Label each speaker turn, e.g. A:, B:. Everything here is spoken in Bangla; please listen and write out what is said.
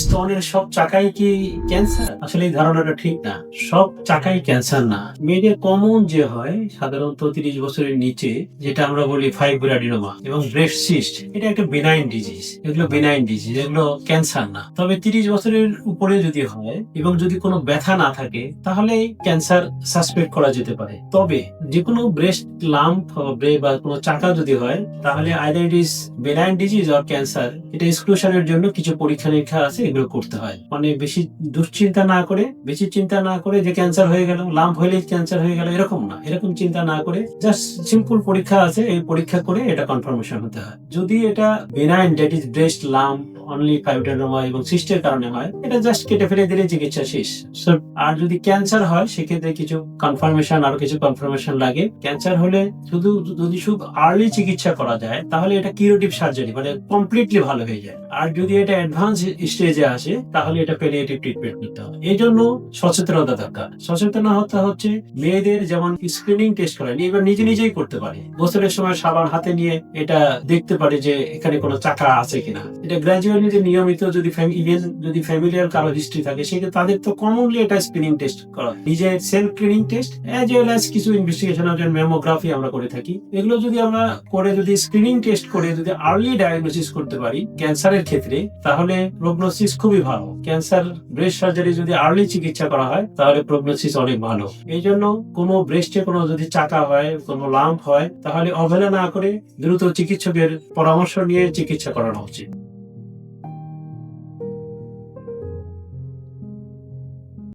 A: স্তনের সব চাকাই কি ক্যান্সার? আসলে এই ধারণাটা ঠিক না। সব চাকাই ক্যান্সার না। মেয়েদের কমন যে হয় সাধারণত 30 বছরের নিচে, যেটা আমরা বলি ফাইব্রয়েড অ্যাডিনোমা এবং ব্রেস্ট সিস্ট, এটা একটা বেনাইন ডিজিজ। এগুলো বেনাইন ডিজিজ, এগুলো ক্যান্সার না। তবে 30 বছরের উপরে যদি হয় এবং যদি কোনো ব্যথা না থাকে তাহলে ক্যান্সার সাসপেক্ট করা যেতে পারে। তবে যে কোনো ব্রেস্ট লাম্প বা কোনো চাকা যদি হয় তাহলে either it is benign disease or cancer, এটা এক্সক্লুশনের জন্য কিছু পরীক্ষা নিরীক্ষা আছে, এগুলো করতে হয়। মানে বেশি দুশ্চিন্তা না করে, বেশি চিন্তা না করে যে ক্যান্সার হয়ে গেল, লাম্প হইলেই ক্যান্সার হয়ে গেল, এরকম না। এরকম চিন্তা না করে জাস্ট সিম্পল পরীক্ষা আছে, এই পরীক্ষা করে এটা কনফার্মেশন হতে হয়। যদি এটা benign, that is breast lump only fibroadenoma এবং সিস্টের কারণে হয়, এটা জাস্ট কেটে ফেলে দিলে চিকিৎসা শেষ। আর যদি ক্যান্সার হয় সেক্ষেত্রে কিছু কনফার্মেশন, আরো কিছু কনফার্মেশন লাগে। ক্যান্সার হলে যদি খুব আর্লি চিকিৎসা করা যায় তাহলে এটা কিউরেটিভ সার্জারি, মানে কমপ্লিটলি ভালো হয়ে যায়। আর যদি এটা অ্যাডভান্স স্টেজে আসে তাহলে এটা প্যালিয়েটিভ ট্রিটমেন্ট নিতে হয়। এই জন্য সচেতনতা দরকার। সচেতন হতে হচ্ছে মেয়েদের যেমন স্ক্রিনিং টেস্ট করেন, এবার নিজে নিজেই করতে পারে। গোসলের সময় সাবান হাতে নিয়ে এটা দেখতে পারে যে এখানে কোনো চাকা আছে কিনা। এটা গ্র্যাজুয়ালি যে নিয়মিত যদি যদি ফ্যামিলিয়ার কারো হিস্ট্রি থাকে সেক্ষেত্রে তাদের তো কমনলি এটা স্ক্রিনিং টেস্ট করা, নিজের self screening test as well as কিছু ইনভেস্টিগেশন আছে, ম্যামোগ্রাফি আমরা করে থাকি। এগুলো যদি আমরা করে, যদি স্ক্রিনিং টেস্ট করে যদি আর্লি ডায়াগনোসিস করতে পারি ক্যান্সারের ক্ষেত্রে, তাহলে প্রগনোসিস খুবই ভালো। ক্যান্সার ব্রেস্ট সার্জারি যদি আর্লি চিকিৎসা করা হয় তাহলে প্রগনোসিস অনেক ভালো। এই জন্য কোনো ব্রেস্টে কোনো যদি চাকা হয়, কোনো লাম্প হয়, তাহলে অবহেলা না করে দ্রুত চিকিৎসকের পরামর্শ নিয়ে চিকিৎসা করানো উচিত।